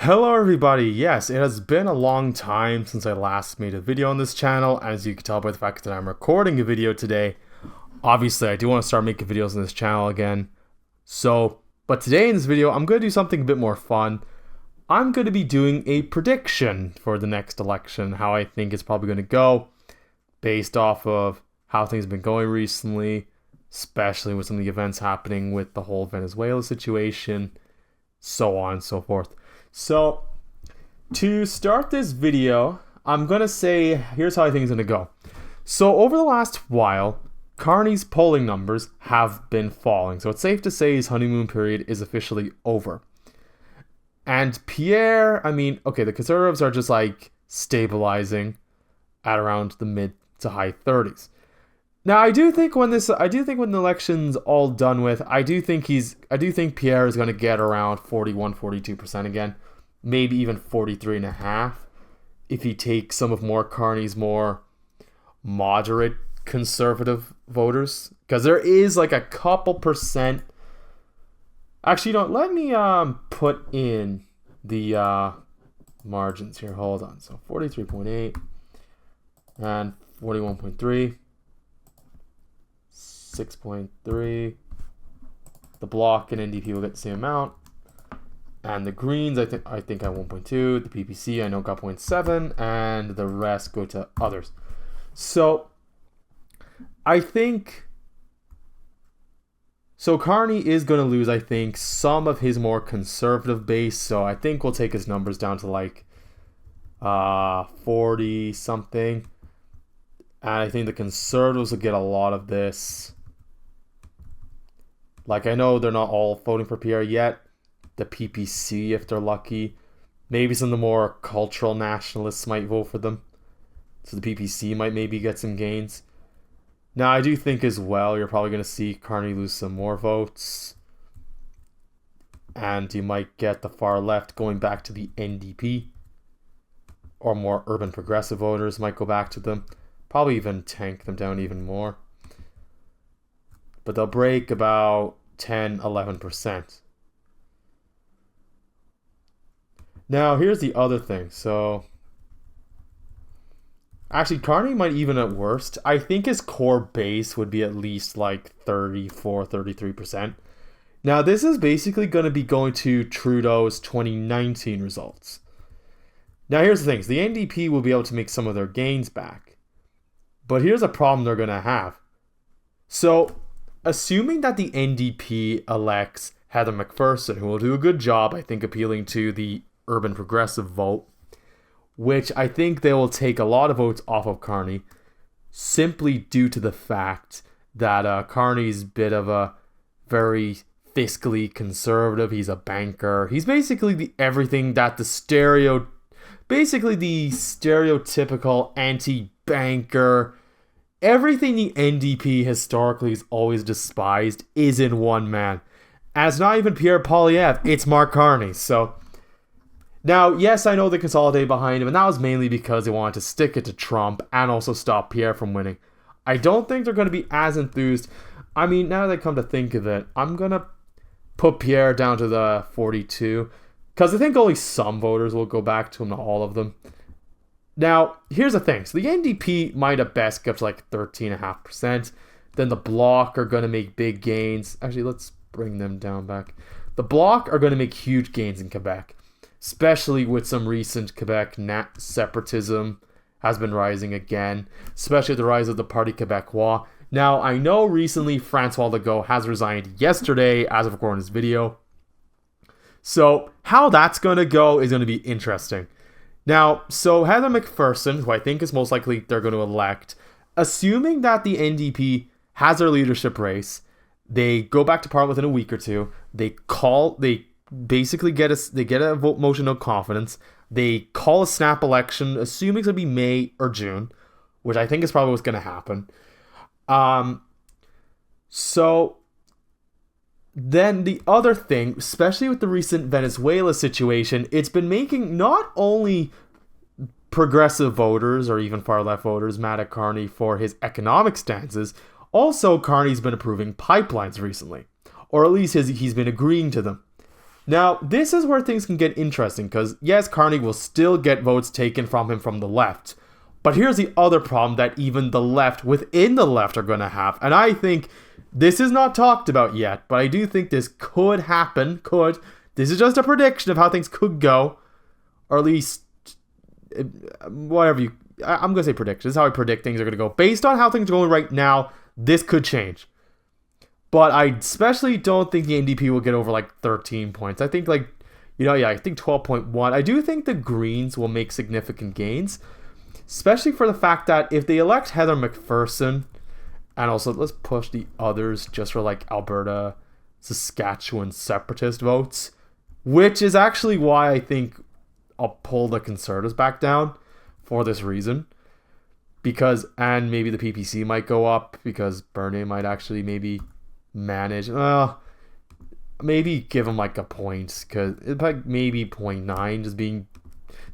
Hello everybody, yes, it has been a long time since I last made a video on this channel, as you can tell by the fact that I'm recording a video today. Obviously, I do want to start making videos on this channel again. But today in this video, I'm going to do something a bit more fun. I'm going to be doing a prediction for the next election, how I think it's probably going to go, based off of how things have been going recently, especially with some of the events happening with the whole Venezuela situation, so on and so forth. So, to start this video, I'm going to say, here's how I think it's going to go. So, over the last while, Carney's polling numbers have been falling. So, it's safe to say his honeymoon period is officially over. And Pierre, the Conservatives are just like stabilizing at around the mid to high 30s. Now, I do think when the election's all done with, I do think Pierre is going to get around 41-42% again, maybe even 43.5% if he takes some of Carney's more moderate conservative voters, because there is like a couple percent. Actually, let me put in the margins here. Hold on. So 43.8 and 41.3. 6.3. The Bloc and NDP will get the same amount, and the Greens I think have 1.2. The PPC I know got 0.7, and the rest go to others. So I think Carney is going to lose, I think, some of his more conservative base. So I think we'll take his numbers down to like 40 something, and I think the Conservatives will get a lot of this. Like, I know they're not all voting for Pierre yet. The PPC, if they're lucky. Maybe some of the more cultural nationalists might vote for them. So the PPC might maybe get some gains. Now, I do think as well, you're probably going to see Carney lose some more votes. And you might get the far left going back to the NDP. Or more urban progressive voters might go back to them. Probably even tank them down even more. But they'll break about 10-11%. Now, here's the other thing. So, actually, Carney might even at worst. I think his core base would be at least like 34-33%. Now, this is basically going to be going to Trudeau's 2019 results. Now, here's the thing. So the NDP will be able to make some of their gains back. But here's a problem they're going to have. So, assuming that the NDP elects Heather McPherson, who will do a good job, I think, appealing to the urban progressive vote, which I think they will take a lot of votes off of Carney, simply due to the fact that Carney's a bit of a very fiscally conservative. He's a banker. He's basically everything that the stereotypical anti-banker. Everything the NDP historically has always despised is in one man. And it's not even Pierre Poilievre, it's Mark Carney. So, now, yes, I know they consolidated behind him, and that was mainly because they wanted to stick it to Trump and also stop Pierre from winning. I don't think they're going to be as enthused. I mean, now that I come to think of it, I'm going to put Pierre down to the 42, because I think only some voters will go back to him, not all of them. Now, here's the thing. So the NDP might at best get up to like 13.5%. Then the Bloc are going to make big gains. Actually, let's bring them down back. The Bloc are going to make huge gains in Quebec, especially with some recent Quebec separatism has been rising again, especially the rise of the Parti Québécois. Now, I know recently François Legault has resigned yesterday as of recording this video. So how that's going to go is going to be interesting. Now, so Heather McPherson, who I think is most likely they're going to elect, assuming that the NDP has their leadership race, they go back to Parliament within a week or two, they basically get a vote motion of confidence, they call a snap election, assuming it's going to be May or June, which I think is probably what's going to happen. So then the other thing, especially with the recent Venezuela situation, it's been making not only progressive voters or even far left voters mad at Carney for his economic stances, also Carney's been approving pipelines recently, or at least he's been agreeing to them. Now, this is where things can get interesting, because yes, Carney will still get votes taken from him from the left. But here's the other problem that even the left within the left are going to have. And I think this is not talked about yet, but I do think this could happen. This is just a prediction of how things could go. Or at least, whatever you... I'm going to say prediction. This is how I predict things are going to go. Based on how things are going right now, this could change. But I especially don't think the NDP will get over like 13 points. I think I think 12.1. I do think the Greens will make significant gains. Especially for the fact that if they elect Heather McPherson, and also let's push the others just for like Alberta, Saskatchewan separatist votes, which is actually why I think I'll pull the Conservatives back down for this reason. Because, and maybe the PPC might go up because Bernier might actually maybe manage, maybe give them like a point, because it's like maybe 0.9 just being...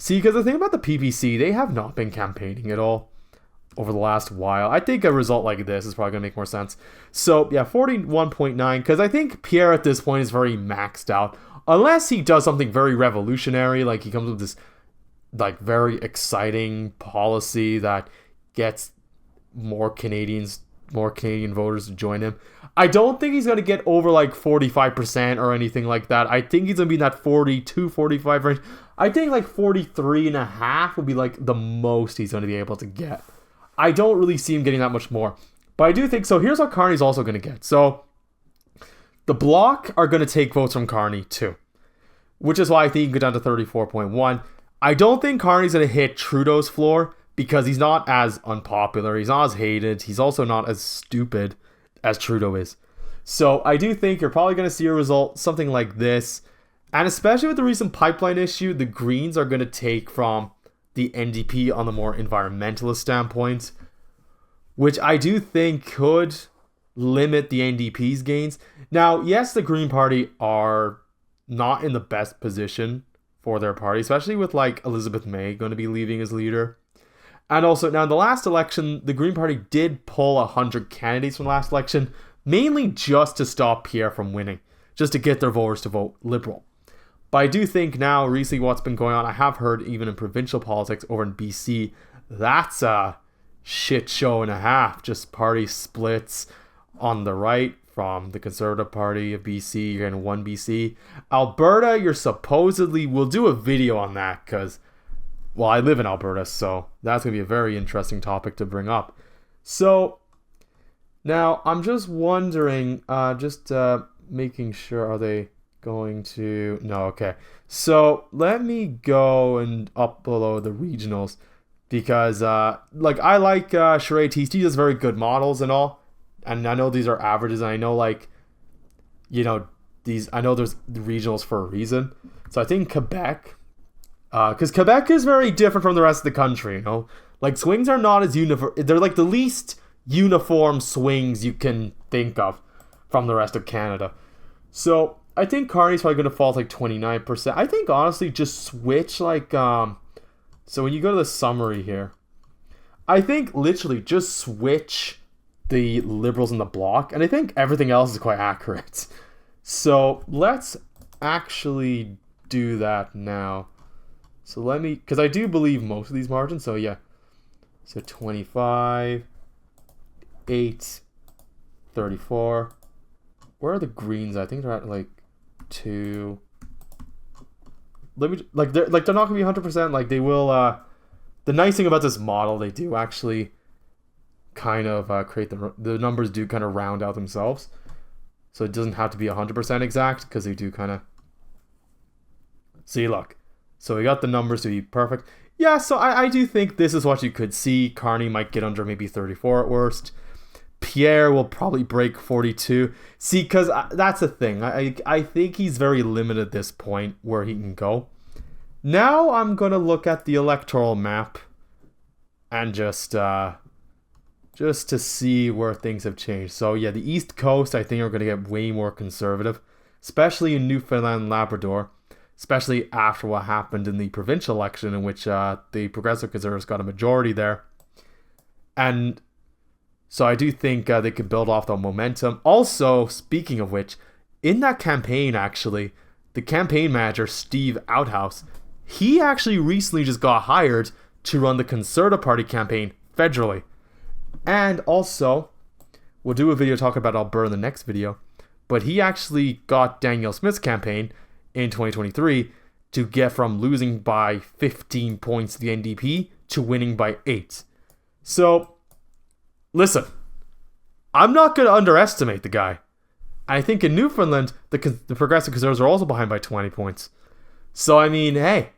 See, because the thing about the PPC, they have not been campaigning at all over the last while. I think a result like this is probably going to make more sense. So, yeah, 41.9, because I think Pierre at this point is very maxed out. Unless he does something very revolutionary, like he comes with this like very exciting policy that gets more Canadian voters to join him. I don't think he's going to get over like 45% or anything like that. I think he's going to be in that 42, 45 range. I think like 43.5 would be like the most he's going to be able to get. I don't really see him getting that much more. But I do think, so here's what Carney's also going to get. So the Bloc are going to take votes from Carney too. Which is why I think he can go down to 34.1. I don't think Carney's going to hit Trudeau's floor because he's not as unpopular. He's not as hated. He's also not as stupid as Trudeau is. So I do think you're probably going to see a result, something like this. And especially with the recent pipeline issue, the Greens are going to take from the NDP on the more environmentalist standpoint, which I do think could limit the NDP's gains. Now, yes, the Green Party are not in the best position for their party, especially with like Elizabeth May going to be leaving as leader. And also, now in the last election, the Green Party did pull 100 candidates from the last election, mainly just to stop Pierre from winning, just to get their voters to vote Liberal. But I do think now, recently what's been going on, I have heard even in provincial politics over in BC, that's a shit show and a half. Just party splits on the right from the Conservative Party of BC, you're in one BC. Alberta, you're supposedly, we'll do a video on that because, well, I live in Alberta, so that's going to be a very interesting topic to bring up. So, now, I'm just wondering, making sure, are they going to... No, okay. So, let me go and upload the regionals because, I like Sheree T. She does very good models and all. And I know these are averages, and I know, I know there's regionals for a reason. So I think Quebec, because Quebec is very different from the rest of the country, you know? Like, swings are not as uniform. They're like the least uniform swings you can think of from the rest of Canada. So I think Carney's probably going to fall to like 29%. I think, honestly, just switch, so when you go to the summary here, I think literally just switch the Liberals in the Bloc, and I think everything else is quite accurate. So let's actually do that now. So let me, because I do believe most of these margins, so yeah. So 25, 8, 34. Where are the Greens? I think they're at like 2. Let me, they're not gonna be 100%. Like, they will, the nice thing about this model, they do actually kind of create the numbers do kind of round out themselves, so it doesn't have to be 100% exact because they do kind of see. Look, so we got the numbers to be perfect. Yeah, so I do think this is what you could see. Carney might get under maybe 34 at worst. Pierre will probably break 42. See, because that's the thing. I think he's very limited at this point where he can go. Now I'm gonna look at the electoral map and just to see where things have changed. So yeah, the East Coast, I think, are going to get way more conservative, especially in Newfoundland and Labrador, especially after what happened in the provincial election in which the Progressive Conservatives got a majority there. And so I do think they could build off the momentum. Also, speaking of which, in that campaign, actually, the campaign manager, Steve Outhouse, he actually recently just got hired to run the Conservative Party campaign federally. And also, we'll do a video talking about Alberta in the next video, but he actually got Danielle Smith's campaign in 2023 to get from losing by 15 points to the NDP to winning by 8. So, listen, I'm not going to underestimate the guy. I think in Newfoundland, the Progressive Conservatives are also behind by 20 points. So, I mean, hey,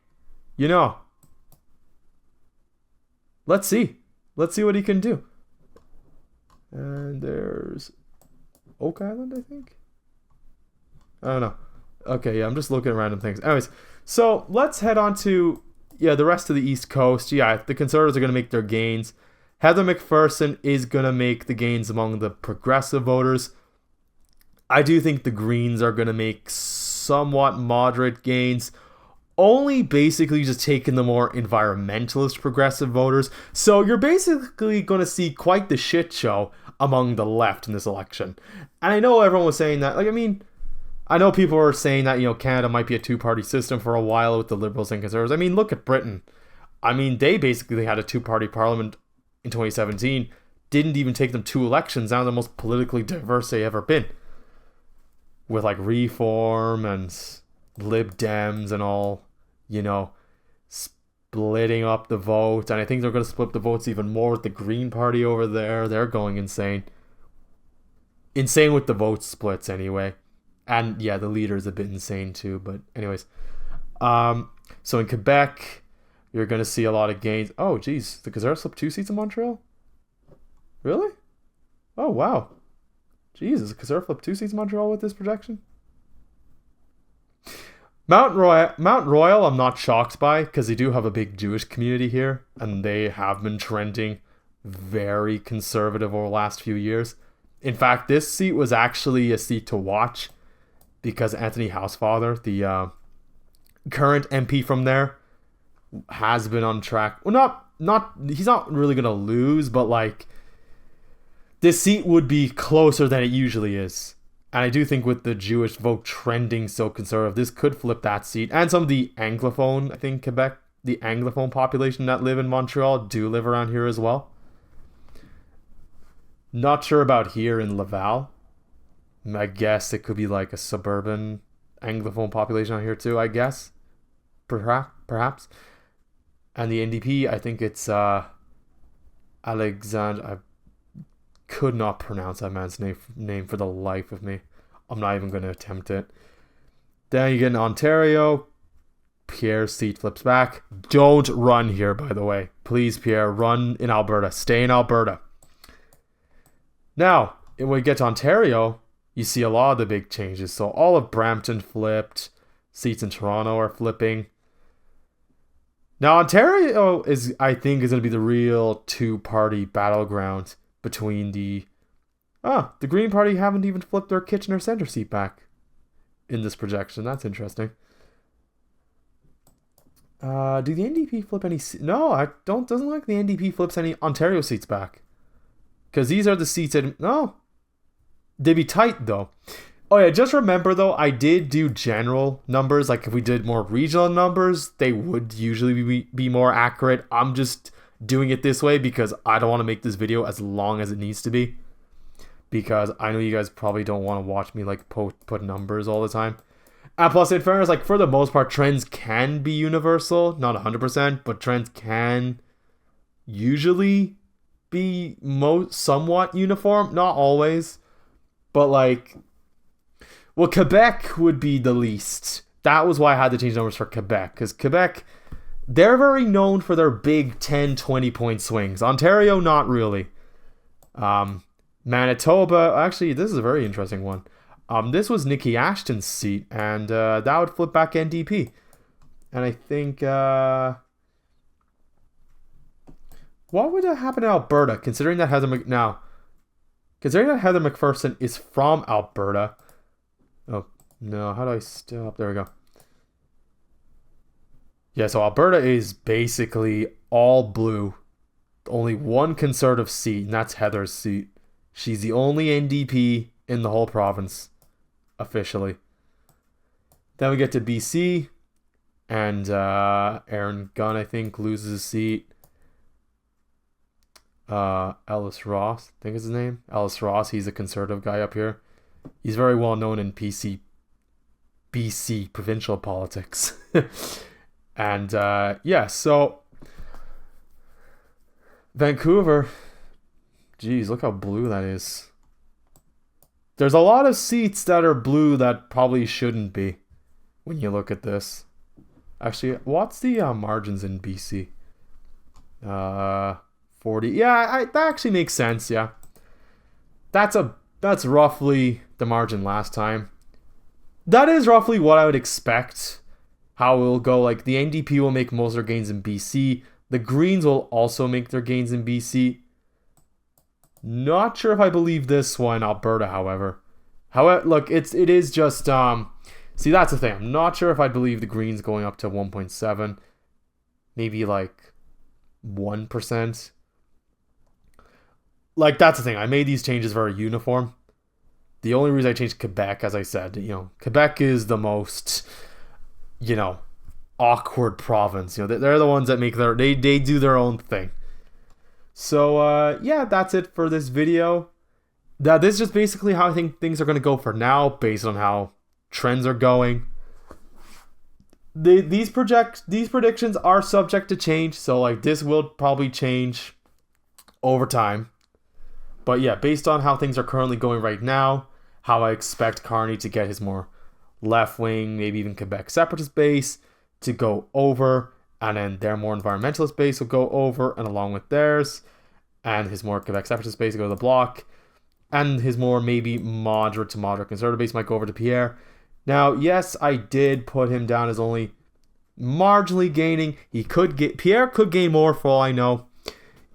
you know, let's see. Let's see what he can do. And there's Oak Island, I think. I don't know. Okay, yeah, I'm just looking at random things. Anyways, so let's head on to, the rest of the East Coast. Yeah, the Conservatives are going to make their gains. Heather McPherson is going to make the gains among the progressive voters. I do think the Greens are going to make somewhat moderate gains, only basically just taking the more environmentalist progressive voters. So you're basically going to see quite the shit show among the left in this election. And I know everyone was saying that, I know people were saying that, Canada might be a two-party system for a while with the Liberals and Conservatives. I mean, look at Britain. I mean, they basically had a two-party parliament in 2017. Didn't even take them 2 elections. Now they're the most politically diverse they ever been. With Reform and Lib Dems and all, splitting up the vote. And I think they're going to split the votes even more with the Green Party over there. They're going insane. Insane with the vote splits anyway. And yeah, the leader is a bit insane too. But anyways. So in Quebec, you're going to see a lot of gains. Oh, geez. The Conservatives slipped 2 seats in Montreal? Really? Oh, wow. Jesus, the Conservatives flipped 2 seats in Montreal with this projection? Mount Royal, I'm not shocked by, because they do have a big Jewish community here, and they have been trending very conservative over the last few years. In fact, this seat was actually a seat to watch, because Anthony Housefather, the current MP from there, has been on track. Well, he's not really going to lose, but this seat would be closer than it usually is. And I do think with the Jewish vote trending so conservative, this could flip that seat. And some of the Anglophone, I think Quebec, the Anglophone population that live in Montreal do live around here as well. Not sure about here in Laval. I guess it could be a suburban Anglophone population out here too, I guess. Perhaps. And the NDP, I think it's Alexandre. I could not pronounce that man's name for the life of me. I'm not even going to attempt it. Then you get in Ontario. Pierre's seat flips back. Don't run here, by the way. Please, Pierre, run in Alberta. Stay in Alberta. Now, when we get to Ontario, you see a lot of the big changes. So all of Brampton flipped. Seats in Toronto are flipping. Now, Ontario I think, is going to be the real two-party battleground between the Green Party haven't even flipped their Kitchener Centre seat back in this projection. That's interesting. Do the NDP flip any? No, I don't. Doesn't look like the NDP flips any Ontario seats back, because these are the seats that they'd be tight though. Oh yeah, just remember though, I did do general numbers. If we did more regional numbers, they would usually be more accurate. I'm just doing it this way because I don't want to make this video as long as it needs to be, because I know you guys probably don't want to watch me put numbers all the time. And plus, in fairness, for the most part, trends can be universal, not 100%, but trends can usually be somewhat uniform, not always, but Quebec would be the least. That was why I had to change numbers for Quebec, because Quebec, they're very known for their big 10, 20 point swings. Ontario, not really. Manitoba, actually, this is a very interesting one. This was Nikki Ashton's seat, and that would flip back NDP. And I think, what would happen in Alberta, considering that Heather McPherson is from Alberta? Oh, no, how do I stop? There we go. Yeah, so Alberta is basically all blue. Only one conservative seat, and that's Heather's seat. She's the only NDP in the whole province, officially. Then we get to BC, and Aaron Gunn, I think, loses his seat. Ellis Ross, I think is his name. Ellis Ross, he's a conservative guy up here. He's very well known in BC provincial politics. And yeah, so Vancouver, geez, look how blue that is. There's a lot of seats that are blue that probably shouldn't be when you look at this. Actually, what's the margins in BC? 40. Yeah, that actually makes sense. Yeah, that's roughly the margin last time. That is roughly what I would expect. How it will go. Like the NDP will make most of their gains in BC. The Greens will also make their gains in BC. Not sure if I believe this one, Alberta. However, look, it is just see, that's the thing. I'm not sure if I believe the Greens going up to 1.7, maybe like 1%. Like that's the thing. I made these changes very uniform. The only reason I changed Quebec, as I said, Quebec is the most, awkward province. They're the ones that make they do their own thing. So yeah, that's it for this video. This is just basically how I think things are going to go for now, based on how trends are going. These predictions are subject to change, so like this will probably change over time. But yeah, based on how things are currently going right now, how I expect Carney to get his more left-wing, maybe even Quebec separatist base to go over, and then their more environmentalist base will go over, and along with theirs, and his more Quebec separatist base will go to the Bloc, and his more maybe moderate to moderate conservative base might go over to Pierre. Now, yes, I did put him down as only marginally gaining. Pierre could gain more for all I know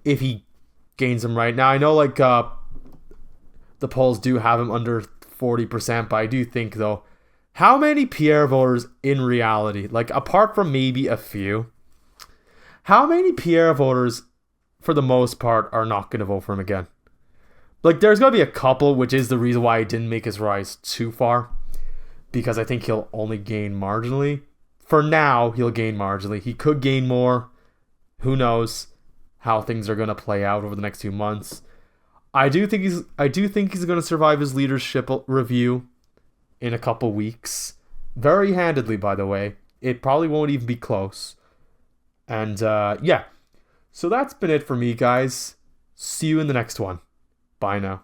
if he gains them right. Now, I know like the polls do have him under 40%, but I do think though, how many Pierre voters in reality, like apart from maybe a few, how many Pierre voters for the most part are not going to vote for him again? Like there's going to be a couple, which is the reason why I didn't make his rise too far, because I think he'll only gain marginally. For now, he'll gain marginally. He could gain more. Who knows how things are going to play out over the next 2 months. I do think he's going to survive his leadership review in a couple weeks. Very handedly, by the way. It probably won't even be close. And yeah. So that's been it for me, guys. See you in the next one. Bye now.